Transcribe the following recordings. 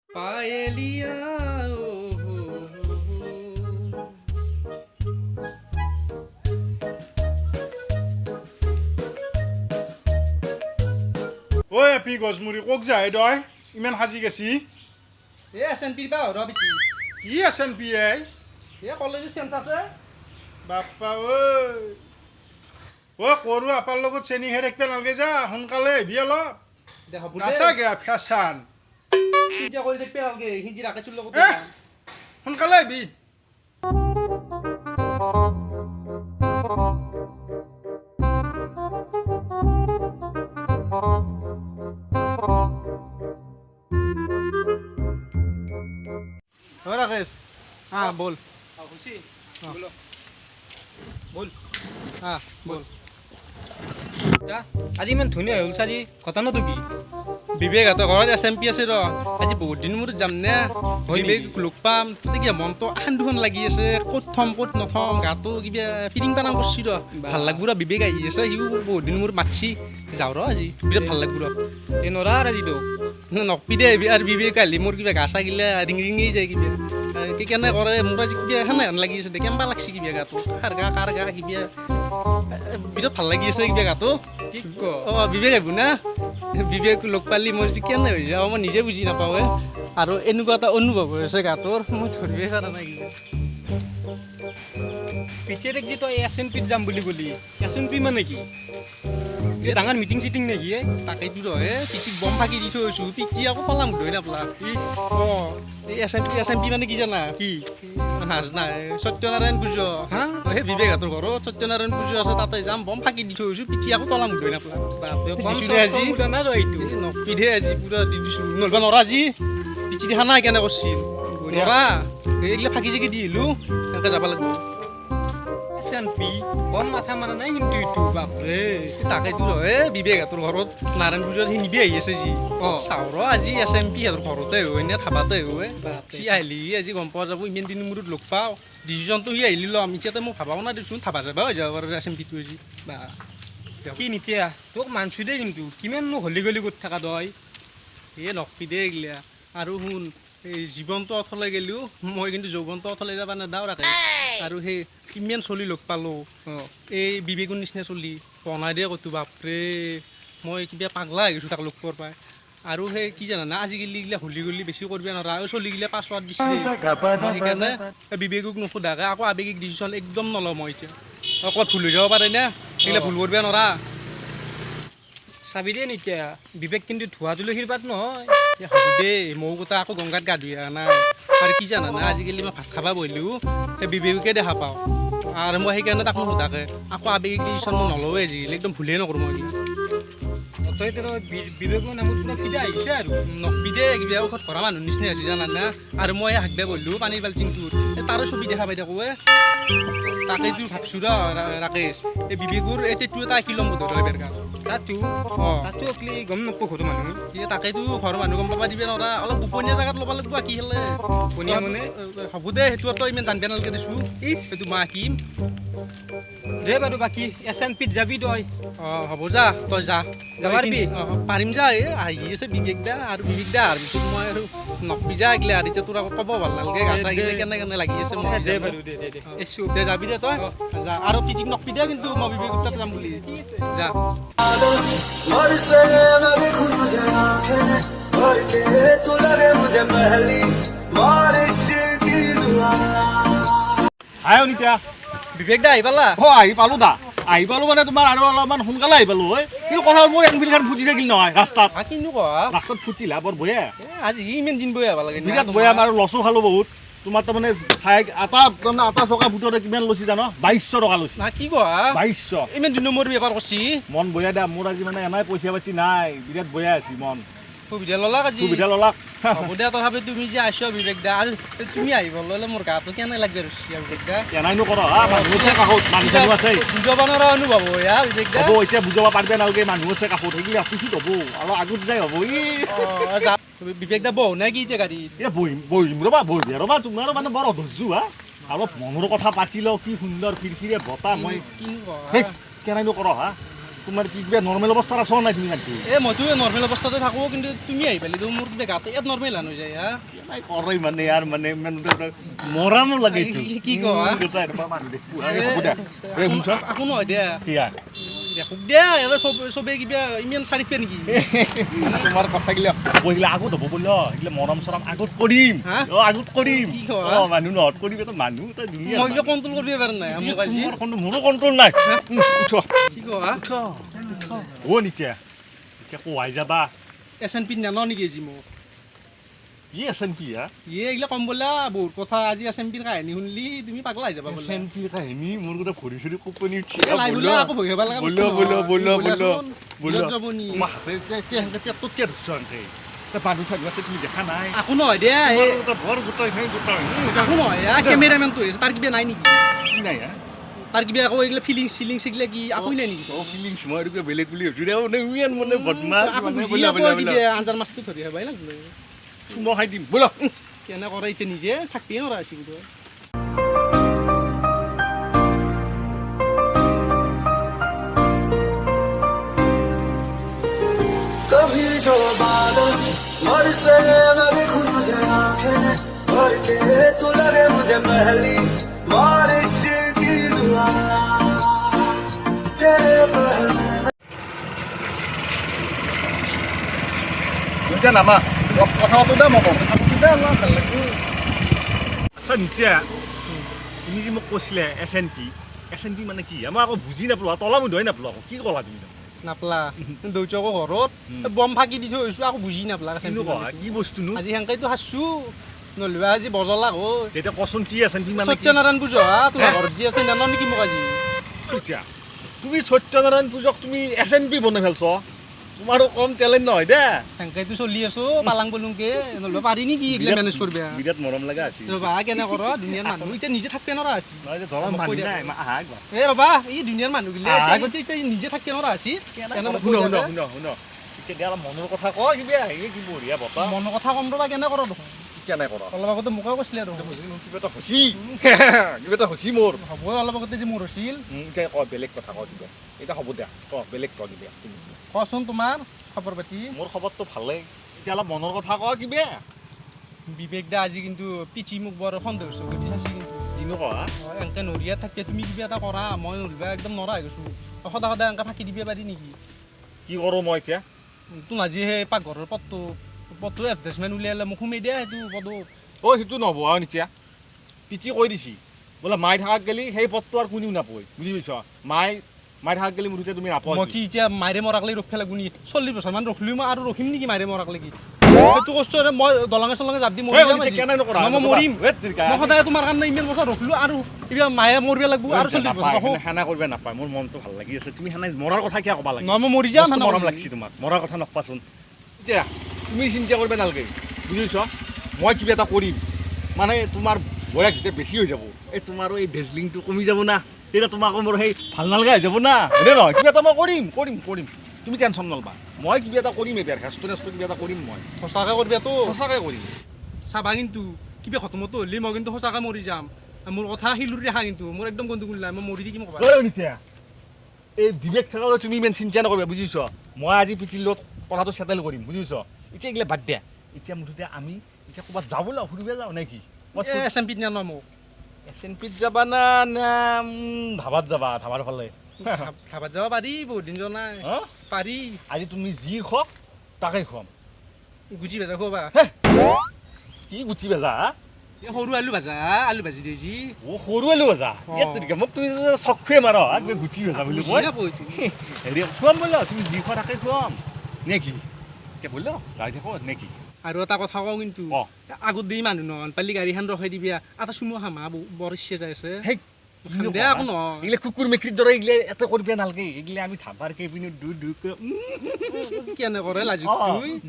পায়েলিয়া ঐ এপি গজমুৰি কক যায় দই ইমান সাজি গেছি এ এছএনপিৰ পৰা হৰ বিটি কি আছেন পি আই এ কলেজৰ চেঞ্চ আছে বাপ্পা ঐ কৰু আপাৰ লগত চেনিহে ৰাখিব নালাগে যা সোনকালে আহিবি অলপ দে হ'ব দে নাচাগে ফেচান সিঞ্জা কৰি দেখবে নালগে সিঞ্জি ৰাকেশৰ লগত এ সোনকালে আহিবি হয় ৰাকেশ হা বল খুশি বল হা বল আজি ইমান ধুনীয়া হ'ল চাজি ঘটনাটো কি বিবেক হাতৰ ঘৰত এছএমপি আছে ৰ আজি বহুত দিন মূৰত যাম নে বিবেক লগ পাম তাতে কিবা মনটো আন দুখন লাগি আছে ক'ত থম ক'ত নথম গাটো কিবা ফিলিং পানাম কৰছি ৰ ভাল লাগব ৰ বিবেক আহি আছে সিও বহুত দিন মূৰত মাতছি যাওঁ ৰ আজি বিৰাট ভাল লাগব ৰ এই নৰা আজিতো নকপি দে আৰু বিবেক আহিলে মোৰ কিবা গা চা গিলা ৰিঙি যায় কিবা কেনে কৰে মোৰ আজি কিবা সেনে হেন লাগি আছে দে কেম্বা লাগছি কিবা গাটো কাৰ গা কিবা বিৰাট ভাল লাগি আছে কিবা গাটো কি ক বিবেক আহিব না বিবেক লগ পালি মোৰ যে কেনে হৈ যাওঁ মই নিজে বুজি নাপাওঁ আৰু এনেকুৱা এটা অনুভৱ হৈ আছে গাটোৰ মই ধৰিবই পৰা নাই কিবা পিছে দেখি তই এছএনপিত যাম বুলি ক'লি এছএনপি মানে কি এই ডাঙৰ মিটিং চিটিং নেকি তাকেইতো ৰহে পিঠিত বম ফাঁকি দি থৈ আছোঁ পিঠি আকৌ পলাম ধৰি নাপলা এই এছএমপি মানে কি জানা কি নাজ নাই সত্যনাৰায়ণ পুজো হা সেই বিবেক হাতৰ ঘৰত সত্যনাৰায়ণ পুজো আছে তাতে যাম বম ফাঁকি দি থৈ আহিছোঁ পিঠি আকৌ পলাম ধৰি নাপলা আজি নপিধে আজি পুৰা দি দিছোঁ নলবা নৰা আজি পিঠি দেখা নাই কেনে কৰিছিল নৰা এইগিলা ফাঁকি চাকি দি আহিলোঁ এনেকৈ যাব লাগিব এছএনপি কম মাথা মাৰা নাই কিন্তু এইটো বাপৰে তাকেতো ৰহে বিবেক হাতৰ ঘৰত নাৰায়ণ পুজোত সি নিবি আহি আছে যি চাওঁ ৰ আজি এছএমপি হাতৰ ঘৰতে হয় নে থাবাতে হয় সি আহিলি আজি গম পোৱা যাব ইমান দিন মূৰত লগ পাওঁ ডিচিশ্যনটো সি আহিলি ল'ম এতিয়াতে মই ভাবাও নাই দেচোন থাবা যাবা হৈ যাব বাৰু এছএমপিটো আজি বা কি নিতিয়া তোক মানছোঁ দেই কিন্তু কিমাননো হলি গলি কৰি থকা তই এই নকপি দে এইগিলা আৰু শুন এই জীৱনটো অথলে গেলিও মই কিন্তু যৌৱনটো অথলে যাব নেদাওঁ ৰাখে আৰু সেই কিমান চলি লগ পালোঁ এই বিবেকৰ নিচিনা চলি বনাই দিয়ে কৈছোঁ বাপৰে মই কিবা পাগলা হৈ গৈছোঁ তাক লগ পোৱাৰ পাই আৰু সেই কি জানানে আজিকালি এইগিলা হলি গলি বেছি কৰিব নোৱাৰা চলিগিলা পাছৱাৰ্ড দিছে সেইকাৰণে বিবেকক নোসোধাকৈ আকৌ আৱেগিক ডিচিশ্যন একদম নলওঁ মই এতিয়া ক'ৰবাত ভুল হৈ যাব পাৰে না সেইগিলা ভুল কৰিব নোৱাৰা চাবি দেই নিতিয়া বিবেক কিন্তু ধোৱা তুলসীৰ পাত নহয় হ'ব দেই ময়ো কথা আকৌ গংগাত গা ধুই অহা নাই আৰু কি জানানে আজিকালি মই ভাত খাব বহিলেও সেই বিবেককে দেখা পাওঁ আৰু মই সেইকাৰণে তাক নোসোধাকৈ আকৌ আৱেগিক ডিচিশ্যন মই নলওঁৱে আজিকালি একদম ভুলেই নকৰোঁ মই তই বিবেকৰ নামত কিবা ফিদা আহিছে আৰু নকপিদে কিবা ঔষধ ভৰা মানুহ নিচিনা হৈছে জানানে আৰু মই হাগবে বহিলোঁ পানীৰ বাল্টিংটোত তাৰো ছবি দেখা পাই থাকোঁ তাকেইতো ভাবছোঁ ৰাকেশ এই বিবেকৰ এইটো এটা আঁকি ল'ম বোধ বেৰকা তাতো অকলি গম নাপাব ঘৰৰ মানুহ তাকেইতো ঘৰৰ মানুহ গম পাব দিবে নৰা অলপ গোপনীয় জেগাত ল'ব লাগিব আঁকি খেলে পনীয়া মানে হ'ব দে সেইটো তই ইমান জানিব নালাগে দেচোন সেইটো মই আঁকিম দে বাৰু বাকী এছএনপিত যাবি তই হ'ব যা তই যা যাব পাৰিবি পাৰিম যা আহি আছে বিবেক দা আৰু বিবেক দা আৰু পিছত মই আৰু নকপি যা এইগিলা আৰু এতিয়া তোৰ আকৌ ক'ব ভাল নালাগে গা চা গিলা কেনে লাগি আছে মই দে বাৰু দে দে যাবি দে তই যা আৰু পিঠিক নকপি দে কিন্তু মই বিবেক তাত যাম বুলি যা और से मैं देखूं तुझे आंखें भर के तू लगे मुझे पहली बारिश की दुआ আয় নিতিয়া বিবেক দা আহি পালা আহি পালোঁ দা আহি পালোঁ মানে তোমাৰ আৰু অলপমান সোনকালে আহি পালোঁ কিন্তু কথা মোৰ এনফিলখন ফুটি থাকিল নহয় ৰাস্তাত কিনো কোৱা ৰাস্তাত ফুটিলা বৰ বয়া আজি ইমান দিন বৈ আহিব লাগে বিৰাট বয়া আৰু লছো খালোঁ বহুত তোমাৰ তাৰমানে চাই তাৰমানে আটা চকা ফুটতে কিমান লৈছি জানো 2200 টকা লৈছি কি কোৱা 2200 ইমান দিনৰ মোৰ বেপাৰ কৰিছি মন বয়া দা মোৰ আজি মানে এনেই পইচা পাতি নাই বিৰাট বয়া আছে মন সুবিধা ল'লা আজি সুবিধা ল'লাক হ'ব দে তথাপি তুমি যে আহিছ বিবেক দা আৰু তুমি আহিব ল'লে মোৰ গাটো কেনে লাগবে ৰছি বিবেক দা কেনাইনো কৰ মানুহ আছে কাষত মানুহ চানুহ আছে বুজাব নোৱাৰা অনুভৱ হয় হা বিবেক দা হ'ব এতিয়া বুজাব পাৰিব নালাগে মানুহ আছে কাষত সেইগিলা পিছত হ'ব আৰু আগত যাই হ'ব বিবেক দা বহু নাই কি যে গাড়ী এতিয়া বহিম ৰ'বা তোমাৰ মানে বৰ অধৈৰ্য হা অলপ মনৰ কথা পাতি লওঁ কি সুন্দৰ খিৰিকিৰে বতাহ মই কেনাইনো কৰ হা তোমাৰ কি কিবা নৰ্মেল অৱস্থাত আছ নাই তুমি নাকি মইতো নৰ্মেল অৱস্থাতে থাকোঁ কিন্তু তুমি আহি পালি মোৰ কিবা গাতে ইয়াত নৰ্মেল হান হৈ যায় হা নাই কৰে মানে ইয়াৰ মানে ইমান মৰামো লাগে এইটো কি কোৱা? দেউতা এনেকুৱা মানুহ দেখো হ'ব দে এই শুনছ একো নহয় দিয়া কিয়া দেখোক দিয়া ইয়াতে চবেই কিবা ইমান চাৰি পে নেকি তোমাৰ কথাগিলা বহিলে আগত হ'ব বোল এইগিলা মৰম চৰম আগত কৰিম হা? আগত কৰিম কি কোৱা? মানুহ নহত কৰিম এটা মানুহ এটা দুনিয়া মই কিবা কণ্ট্ৰল কৰিব পৰা নাই মোক আজি মোৰো কণ্ট্ৰল নাই উঠ কি কোৱা অ নিতিয়া এতিয়া কোৱাই যাবা SNP নানো নেকি আজি মোক ই SNP হা এইগিলা কম বোলা বহুত কথা আজি SNPৰ কাহিনী শুনলি তুমি পাগলা হৈ যাবা বোলে SNP কাহিনী মোৰ গোটেই ভৰি চৰি কঁপনি উঠি লাই বোলে আকৌ ভয় খাব লগা বলো বলো বলো বলো বলো যাবনি তোমাৰ হাতে কেনেকৈ পেটত কিয় ধৰিছ আনতে মানুহ চানুহ আছে তুমি দেখা নাই একো নহয় দিয়া বৰ গোটাই খাই গোটাই একো নহয় কেমেৰামেনটো হৈছে তাৰ কিবা নাই নেকি কি নাই হা তাৰ কিবা আকৌ এইগিলা ফিলিংছ চিলিংছ কি আকৌ নাই নেকি ফিলিংছ মই এইটো বেলেগ বুলি ভাবিছোঁ দে ইমান মানে বদমাছ মানে বুজি বলা নাপাওঁ বলা কিবা বলা আঞ্জাৰ মাছটো ধৰি খাবাই নাজানো চুমো খাই দিম বলা কেনে কৰে এতিয়া নিজে থাকিয়ে নৰা আছিল বোধ कभी जो बादल बरसे मैं देखूं तुझे आंखें भर के तू लगे मुझे पहली बारिश की दुआ तेरे पहले এতিয়া নামা কথা পাতো দে মই কথা পাতো দে অলপ ভাল লাগে আচ্ছা নিত্যা তুমি যে মোক কৈছিলে SNP মানে কি মই আকৌ বুজি নাপালো তলা মুধই নাপালো আকৌ কি ক'লা তুমি নাপলা দেউতাকো ঘৰত বম ফাঁকি দি থৈ আহিছোঁ আকৌ বুজি নাপলা কিনো কোৱা কি বস্তুনো আজি সেনেকৈতো খাইছোঁ নলবা আজি বজলা হ'ল তেতিয়া কচোন কি SNP মানে কি সত্যনাৰায়ণ পূজা তোমাৰ ঘৰত যি আছে নানো নেকি মোক আজি চুইতিয়া তুমি সত্যনাৰায়ণ পূজক তুমি SNP বনাই ভালছ তোমাৰো কম টেলেণ্ট নহয় দে সেনেকৈতো চলি আছোঁ পালাং পলুংকে নলবা পাৰি নেকি এইগিলা মেনেজ কৰিবা বিৰাট মৰম লগা আছিল ৰ'বা কেনে কৰ দুনিয়াৰ মানুহ এতিয়া নিজে থাকিব নোৱাৰা আছিল নহয় যে ধৰা মানুহ নাই আহা একবাৰ এই ৰ'বা এই দুনিয়াৰ মানুহগিলা এতিয়া নিজে থাকিব নোৱাৰা আছিল এতিয়া অলপ মনৰ কথা কয় কিবা কি বঢ়িয়া বতা মনৰ কথা কম ৰ'বা কেনে কৰ দেখোন কিয় নাই কৰা অলপ আগতে মোকে কৈছিলে আৰু কিবা এটা হচি কিবা এটা হচি মোৰ হ'ব অলপ আগতে যে মোৰ হৈছিল এতিয়া কয় বেলেগ কথা কয় কিবা এতিয়া হ'ব দিয়া ক বেলেগ কয় কিবা কচোন তোমাৰ খবৰ পাতি মোৰ খবৰটো ভালেই এতিয়া অলপ মনৰ কথা কয় কিবা বিবেক দা আজি কিন্তু পিঠি মোক বৰ সন্দেহ হৈছে গতি চাইছি কিন্তু কিনো কোৱা এনেকৈ নৰিয়াত থাকিলে তুমি কিবা এটা কৰা মই নৰিবা একদম নৰা হৈ গৈছোঁ সদায় সদায় এনেকৈ ফাঁকি দিব পাৰি নেকি কি কৰোঁ মই এতিয়া তোৰ আজি সেই পাকঘৰৰ পদটো এডভাৰ্টাইজমেণ্ট উলিয়ালে মোক সোমাই দিয়া সেইটো পদত সেইটো নহ'ব আৰু নিতিয়া পিঠি কৈ দিছি বোলে মাই থাকাত গেলি সেই পদটো আৰু কোনেও নাপায় বুজি পাইছ মাই থাকাত গেলি মুঠতে তুমি নাপায় মই কি এতিয়া মাইৰে মৰাকলে ৰখিব লাগিব নেকি 40 বছৰমান ৰখিলোঁ মই আৰু ৰখিম নেকি মাইৰে মৰাকলে কি সেইটো কৈছোঁ মই দলঙে চলঙে জাপ দি মৰিম মই মৰিম মই সদায় তোমাৰ কাৰণে ইমান বছৰ ৰখিলোঁ আৰু এতিয়া মায়ে মৰিব লাগিব আৰু 40 বছৰ সেনা কৰিব নাপায় মোৰ মনটো ভাল লাগি আছে তুমি সেনা মৰাৰ কথা কিয় ক'বা লাগে নহয় মই মৰি যাম মস্ত মৰম লাগছি তোমাক মৰাৰ কথা নকবাচোন এতিয়া তুমি চিন্তা কৰিব নালাগে বুজি পাইছ মই কিবা এটা কৰিম মানে তোমাৰ বয়স যেতিয়া বেছি হৈ যাব এই তোমাৰো এই ডেজলিংটো কমি যাব না তেতিয়া তোমাকো মোৰ সেই ভাল নালগা হৈ যাব না হয়নে নহয় কিবা এটা মই কৰিম তুমি টেনশ্যন নলবা মই কিবা এটা কৰিম এইবাৰ হেষ্ট কিবা এটা কৰিম মই সঁচাকৈ কৰিবাতো সঁচাকৈ কৰিম চাবা কিন্তু কিবা খতমতো হ'লে মই কিন্তু সঁচাকৈ মৰি যাম মোৰ কথা শিলুৰি দেখা কিন্তু মোৰ একদম গণ্ডগোল নাই মই মৰি দি কি মোক এই বিবেক থাকালে তুমি ইমান চিন্তা নকৰিবা বুজিছ মই আজি পিঠিৰ লগত কথাটো চেটেল কৰিম বুজিছ এতিয়া এইগিলা বাদ দিয়া এতিয়া মুঠতে আমি এতিয়া ক'ৰবাত যাবলৈ ফুৰিব যাওঁ নে কি SNP নানো মোক SNPত যাবা না ধাবাত যাবা ধাবাৰ ফালে ধাবাত যাব পাৰি বহুত দিন যোৱা নাই পাৰি আজি তুমি যি খোৱা তাকে খুৱাম গুচি ভাজা খোৱা কি গুচি বেজা সৰু আলু ভাজি দিছি সৰু আলু ভাজা মোক তুমি চকুৱে মাৰ গুচি ভেজা বুলি কয় হেৰি খুৱাম বোলো তুমি যি খোৱা তাকে খুৱাম নে কি এতিয়া বোলো যাই থাকো নে কি আৰু এটা কথা কওঁ কিন্তু আগত দি মানুহ নহন পালি গাড়ীখন ৰখাই দিবি এটা চুমু খামা বৰ ইচ্ছা যাই আছে দে আকৌ নহয় এইগিলা কুকুৰ মেকুৰীৰ দৰে এইগিলা এটা কৰিব নালাগে এইগিলা আমি ধাবাৰ কেইপিনে কেনে কৰে লাজু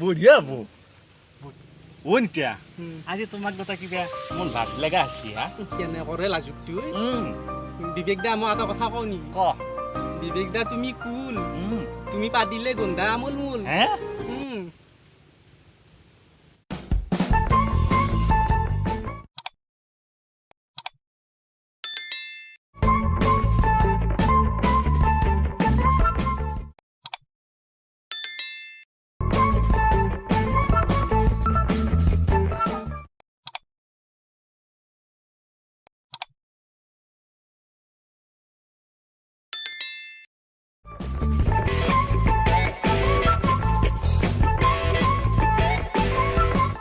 বঢ়িয়া হ'ব অ' নিত্যা আজি তোমাক দুটা কিবা মোৰ লাজ লগা আছে হা কেনে কৰে লাজুকটো বিবেক দা মই এটা কথা কওঁ নি ক বিবেক দা তুমি কুল তুমি পাতিলে গন্ধা আমোল মোল হে